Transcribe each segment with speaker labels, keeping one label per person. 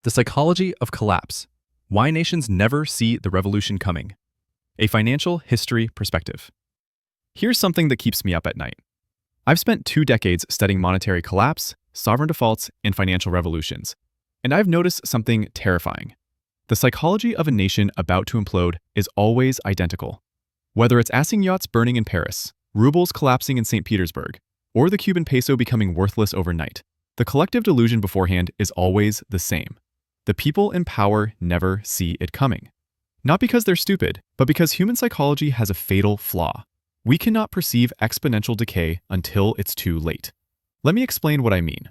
Speaker 1: The Psychology of Collapse. Why Nations Never See the Revolution Coming. A Financial History Perspective. Here's something that keeps me up at night. I've spent 2 decades studying monetary collapse, sovereign defaults, and financial revolutions, and I've noticed something terrifying. The psychology of a nation about to implode is always identical. Whether it's assignats burning in Paris, rubles collapsing in St. Petersburg, or the Cuban peso becoming worthless overnight, the collective delusion beforehand is always the same. The people in power never see it coming. Not because they're stupid, but because human psychology has a fatal flaw. We cannot perceive exponential decay until it's too late. Let me explain what I mean.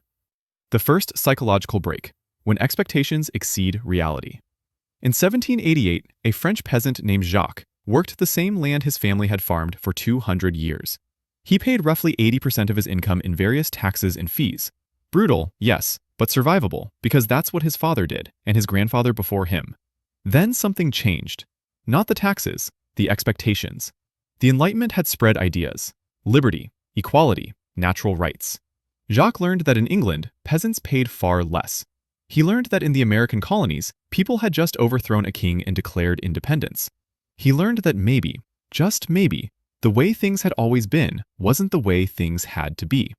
Speaker 1: The first psychological break, when expectations exceed reality. In 1788, a French peasant named Jacques worked the same land his family had farmed for 200 years. He paid roughly 80% of his income in various taxes and fees. Brutal, yes, but survivable, because that's what his father did, and his grandfather before him. Then something changed. Not the taxes, the expectations. The Enlightenment had spread ideas: liberty, equality, natural rights. Jacques learned that in England, peasants paid far less. He learned that in the American colonies, people had just overthrown a king and declared independence. He learned that maybe, just maybe, the way things had always been wasn't the way things had to be.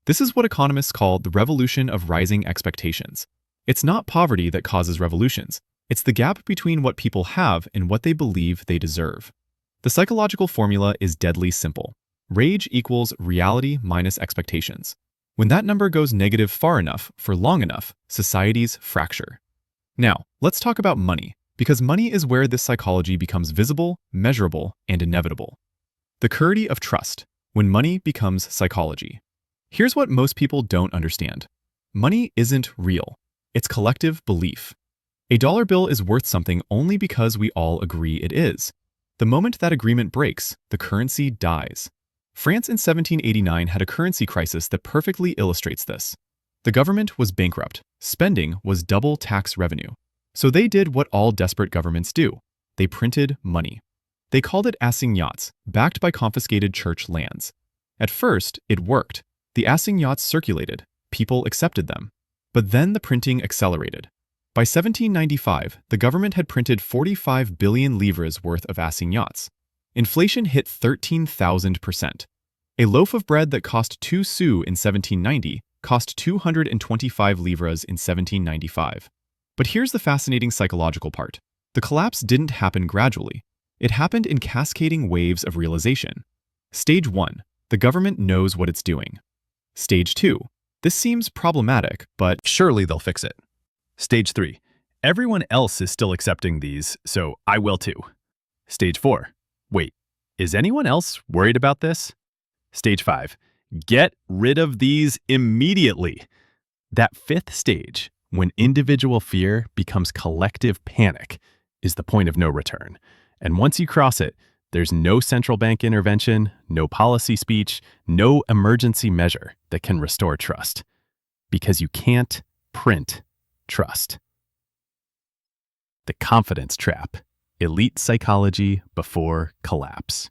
Speaker 1: This is what economists call the revolution of rising expectations. It's not poverty that causes revolutions. It's the gap between what people have and what they believe they deserve. The psychological formula is deadly simple. Rage equals reality minus expectations. When that number goes negative far enough for long enough, societies fracture. Now, let's talk about money, because money is where this psychology becomes visible, measurable, and inevitable. The currency of trust, when money becomes psychology. Here's what most people don't understand. Money isn't real. It's collective belief. A dollar bill is worth something only because we all agree it is. The moment that agreement breaks, the currency dies. France in 1789 had a currency crisis that perfectly illustrates this. The government was bankrupt. Spending was double tax revenue. So they did what all desperate governments do. They printed money. They called it assignats, backed by confiscated church lands. At first, it worked. The assignats circulated. People accepted them. But then the printing accelerated. By 1795, the government had printed 45 billion livres worth of assignats. Inflation hit 13,000%. A loaf of bread that cost 2 sous in 1790 cost 225 livres in 1795. But here's the fascinating psychological part. The collapse didn't happen gradually. It happened in cascading waves of realization. Stage 1. The government knows what it's doing. Stage 2. This seems problematic, but
Speaker 2: surely they'll fix it. Stage 3. Everyone else is still accepting these, so I will too. Stage 4. Wait, is anyone else worried about this? Stage 5. Get rid of these immediately. That 5th stage, when individual fear becomes collective panic, is the point of no return. And once you cross it, there's no central bank intervention, no policy speech, no emergency measure that can restore trust. Because you can't print trust. The confidence trap. Elite psychology before collapse.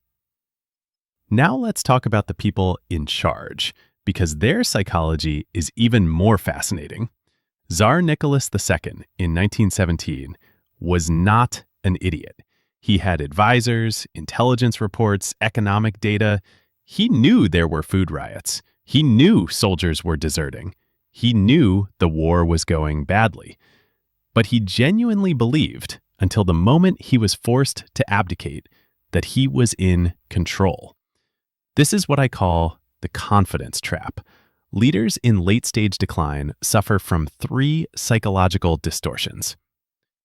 Speaker 2: Now let's talk about the people in charge, because their psychology is even more fascinating. Tsar Nicholas II in 1917 was not an idiot. He had advisors, intelligence reports, economic data. He knew there were food riots. He knew soldiers were deserting. He knew the war was going badly. But he genuinely believed, until the moment he was forced to abdicate, that he was in control. This is what I call the confidence trap. Leaders in late-stage decline suffer from 3 psychological distortions.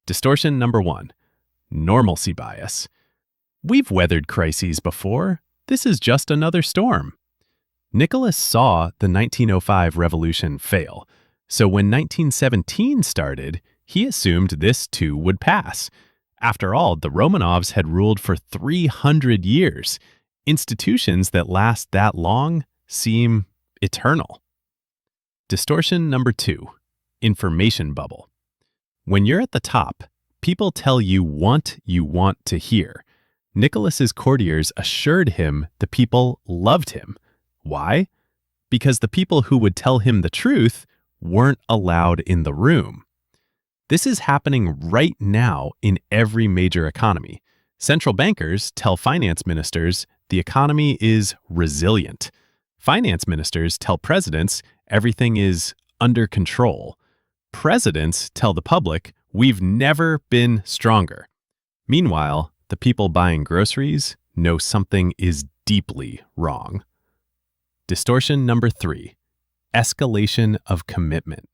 Speaker 2: Distortion number 1. Normalcy bias. We've weathered crises before. This is just another storm. Nicholas saw the 1905 revolution fail, so when 1917 started, he assumed this too would pass. After all, the Romanovs had ruled for 300 years. Institutions that last that long seem eternal. Distortion number 2. Information bubble. When you're at the top, people tell you what you want to hear. Nicholas's courtiers assured him the people loved him. Why? Because the people who would tell him the truth weren't allowed in the room. This is happening right now in every major economy. Central bankers tell finance ministers the economy is resilient. Finance ministers tell presidents everything is under control. Presidents tell the public we've never been stronger. Meanwhile, the people buying groceries know something is deeply wrong. Distortion number 3, escalation of commitment.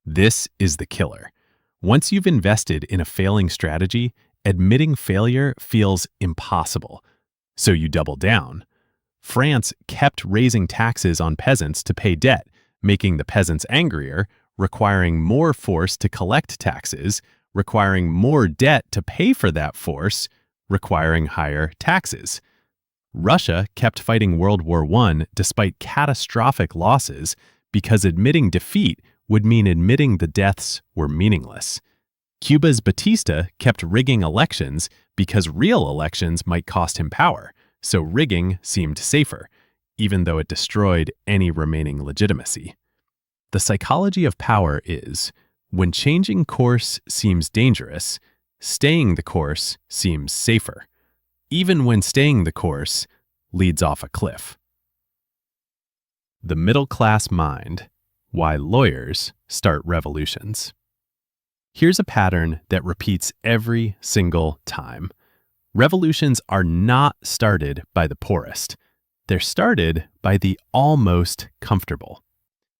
Speaker 2: This is the killer. Once you've invested in a failing strategy, admitting failure feels impossible. So you double down. France kept raising taxes on peasants to pay debt, making the peasants angrier, requiring more force to collect taxes, requiring more debt to pay for that force, requiring higher taxes. Russia kept fighting World War I despite catastrophic losses because admitting defeat would mean admitting the deaths were meaningless. Cuba's Batista kept rigging elections because real elections might cost him power, so rigging seemed safer, even though it destroyed any remaining legitimacy. The psychology of power is, when changing course seems dangerous, staying the course seems safer, even when staying the course leads off a cliff. The middle-class mind: why lawyers start revolutions. Here's a pattern that repeats every single time. Revolutions are not started by the poorest. They're started by the almost comfortable.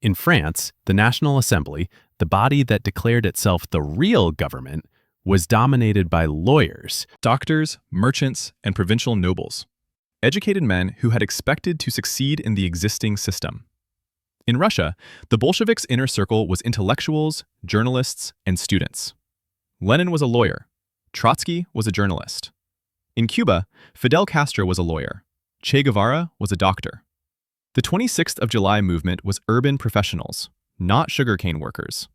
Speaker 2: In France, the National Assembly, the body that declared itself the real government, was dominated by lawyers,
Speaker 1: Doctors, merchants, and provincial nobles. Educated men who had expected to succeed in the existing system. In Russia, the Bolsheviks' inner circle was intellectuals, journalists, and students. Lenin was a lawyer. Trotsky was a journalist. In Cuba, Fidel Castro was a lawyer. Che Guevara was a doctor. The 26th of July movement was urban professionals, not sugarcane workers.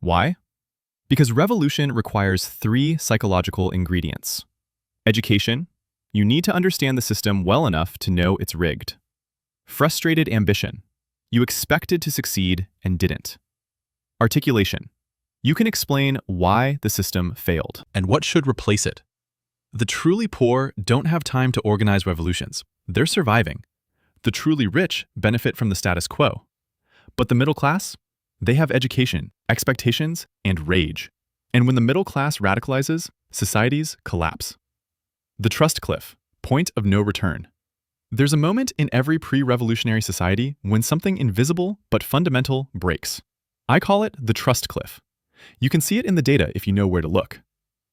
Speaker 1: Why? Because revolution requires 3 psychological ingredients. Education: you need to understand the system well enough to know it's rigged. Frustrated ambition: you expected to succeed and didn't. Articulation: you can explain why the system failed and what should replace it. The truly poor don't have time to organize revolutions. They're surviving. The truly rich benefit from the status quo. But the middle class? They have education, expectations, and rage. And when the middle class radicalizes, societies collapse. The trust cliff, point of no return. There's a moment in every pre-revolutionary society when something invisible but fundamental breaks. I call it the trust cliff. You can see it in the data if you know where to look.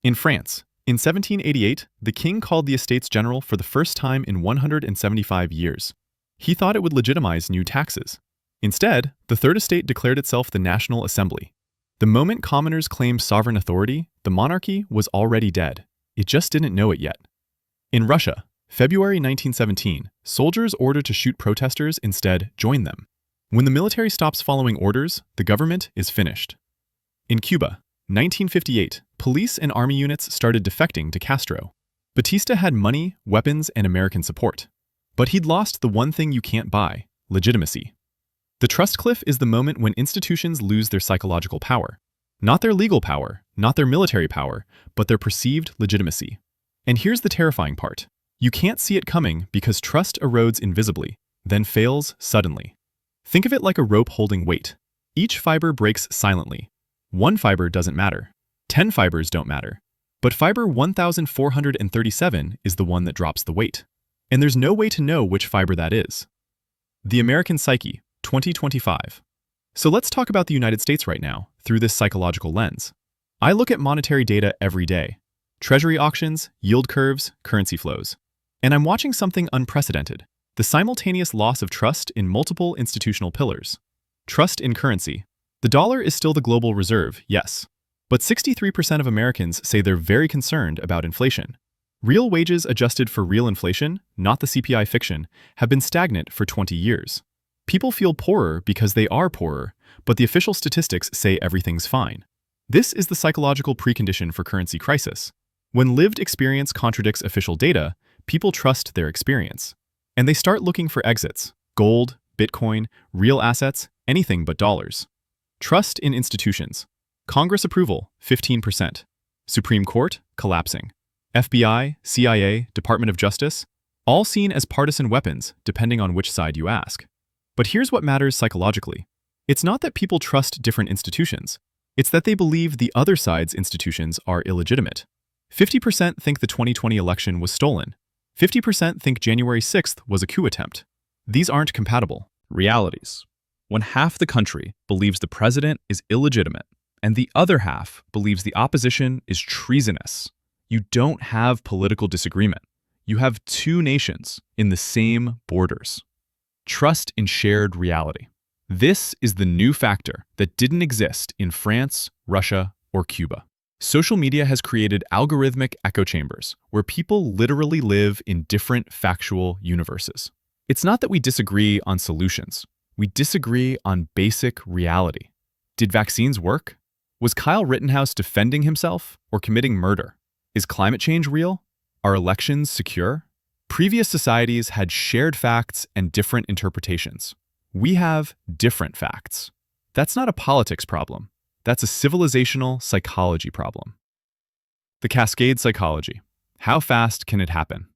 Speaker 1: In France, in 1788, the king called the Estates General for the first time in 175 years. He thought it would legitimize new taxes. Instead, the Third Estate declared itself the National Assembly. The moment commoners claimed sovereign authority, the monarchy was already dead. It just didn't know it yet. In Russia, February 1917, soldiers ordered to shoot protesters instead joined them. When the military stops following orders, the government is finished. In Cuba, 1958, police and army units started defecting to Castro. Batista had money, weapons, and American support. But he'd lost the one thing you can't buy: legitimacy. The trust cliff is the moment when institutions lose their psychological power. Not their legal power, not their military power, but their perceived legitimacy. And here's the terrifying part. You can't see it coming because trust erodes invisibly, then fails suddenly. Think of it like a rope holding weight. Each fiber breaks silently. One fiber doesn't matter. 10 fibers don't matter. But fiber 1437 is the one that drops the weight. And there's no way to know which fiber that is. The American Psyche, 2025. So let's talk about the United States right now, through this psychological lens. I look at monetary data every day. Treasury auctions, yield curves, currency flows. And I'm watching something unprecedented: the simultaneous loss of trust in multiple institutional pillars. Trust in currency. The dollar is still the global reserve, yes. But 63% of Americans say they're very concerned about inflation. Real wages adjusted for real inflation, not the CPI fiction, have been stagnant for 20 years. People feel poorer because they are poorer, but the official statistics say everything's fine. This is the psychological precondition for currency crisis. When lived experience contradicts official data, people trust their experience. And they start looking for exits: gold, Bitcoin, real assets, anything but dollars. Trust in institutions. Congress approval, 15%. Supreme Court, collapsing. FBI, CIA, Department of Justice, all seen as partisan weapons, depending on which side you ask. But here's what matters psychologically. It's not that people trust different institutions. It's that they believe the other side's institutions are illegitimate. 50% think the 2020 election was stolen. 50% think January 6th was a coup attempt. These aren't compatible.
Speaker 3: Realities. When half the country believes the president is illegitimate and the other half believes the opposition is treasonous, you don't have political disagreement. You have two nations in the same borders. Trust in shared reality. This is the new factor that didn't exist in France, Russia, or Cuba. Social media has created algorithmic echo chambers where people literally live in different factual universes. It's not that we disagree on solutions. We disagree on basic reality. Did vaccines work? Was Kyle Rittenhouse defending himself or committing murder? Is climate change real? Are elections secure? Previous societies had shared facts and different interpretations. We have different facts. That's not a politics problem. That's a civilizational psychology problem. The cascade psychology. How fast can it happen?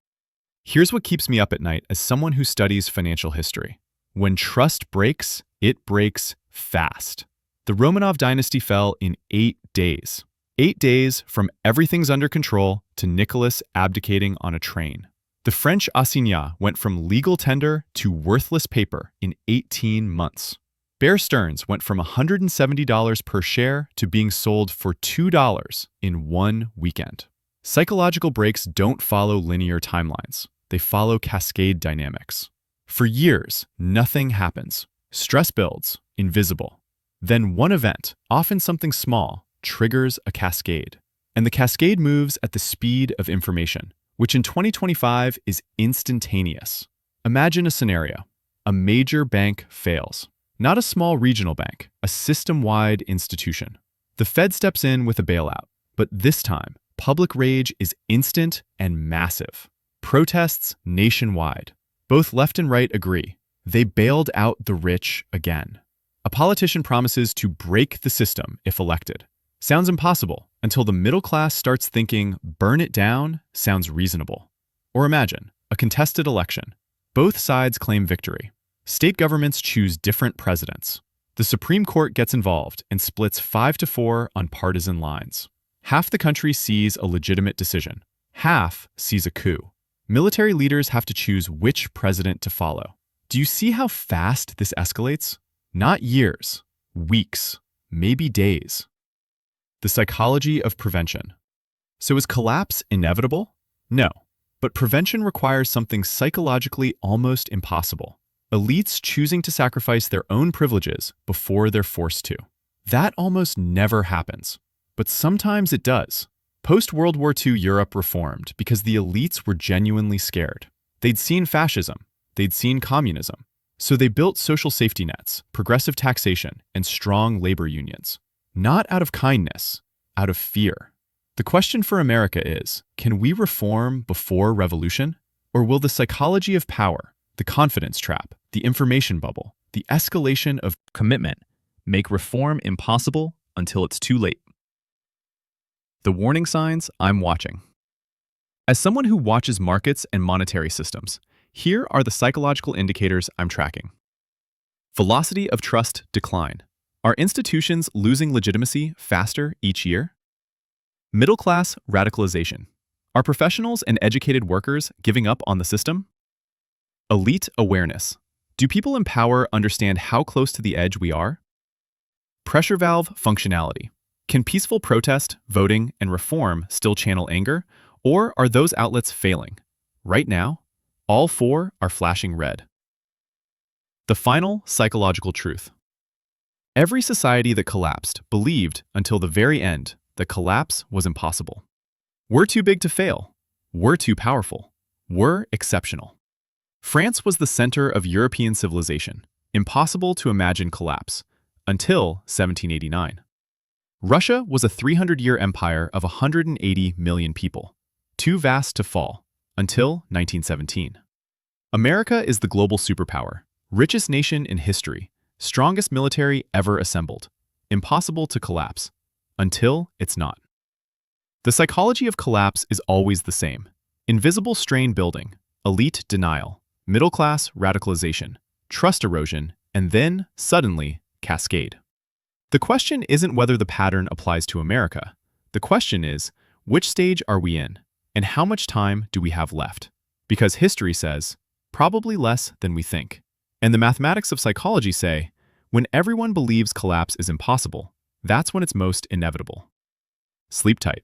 Speaker 3: Here's what keeps me up at night as someone who studies financial history. When trust breaks, it breaks fast. The Romanov dynasty fell in 8 days. 8 days from everything's under control to Nicholas abdicating on a train. The French assignat went from legal tender to worthless paper in 18 months. Bear Stearns went from $170 per share to being sold for $2 in one weekend. Psychological breaks don't follow linear timelines. They follow cascade dynamics. For years, nothing happens. Stress builds, invisible. Then one event, often something small, triggers a cascade. And the cascade moves at the speed of information, which in 2025 is instantaneous. Imagine a scenario. A major bank fails. Not a small regional bank, a system-wide institution. The Fed steps in with a bailout, but this time, public rage is instant and massive. Protests nationwide. Both left and right agree. They bailed out the rich again. A politician promises to break the system if elected. Sounds impossible until the middle class starts thinking burn it down sounds reasonable. Or imagine a contested election. Both sides claim victory. State governments choose different presidents. The Supreme Court gets involved and splits 5-4 on partisan lines. Half the country sees a legitimate decision. Half sees a coup. Military leaders have to choose which president to follow. Do you see how fast this escalates? Not years, weeks, maybe days. The psychology of prevention. So is collapse inevitable? No, but prevention requires something psychologically almost impossible. Elites choosing to sacrifice their own privileges before they're forced to. That almost never happens, but sometimes it does. Post-World War II Europe reformed because the elites were genuinely scared. They'd seen fascism, they'd seen communism, so they built social safety nets, progressive taxation, and strong labor unions. Not out of kindness, out of fear. The question for America is, can we reform before revolution? Or will the psychology of power, the confidence trap, the information bubble, the escalation of Commitment make reform impossible until it's too late. The warning signs I'm watching. As someone who watches markets and monetary systems, here are the psychological indicators I'm tracking. Velocity of trust decline. Are institutions losing legitimacy faster each year? Middle-class radicalization. Are professionals and educated workers giving up on the system? Elite awareness. Do people in power understand how close to the edge we are? Pressure valve functionality. Can peaceful protest, voting, and reform still channel anger, or are those outlets failing? Right now, all four are flashing red. The final psychological truth. Every society that collapsed believed until the very end that collapse was impossible. We're too big to fail. We're too powerful. We're exceptional. France was the center of European civilization. Impossible to imagine collapse until 1789. Russia was a 300-year empire of 180 million people, too vast to fall until 1917. America is the global superpower, richest nation in history, strongest military ever assembled. Impossible to collapse
Speaker 1: until it's not. The psychology of collapse is always the same. Invisible strain building, elite denial, middle-class radicalization, trust erosion, and then, suddenly, cascade. The question isn't whether the pattern applies to America. The question is, which stage are we in, and how much time do we have left? Because history says, probably less than we think. And the mathematics of psychology say, when everyone believes collapse is impossible, that's when it's most inevitable. Sleep tight.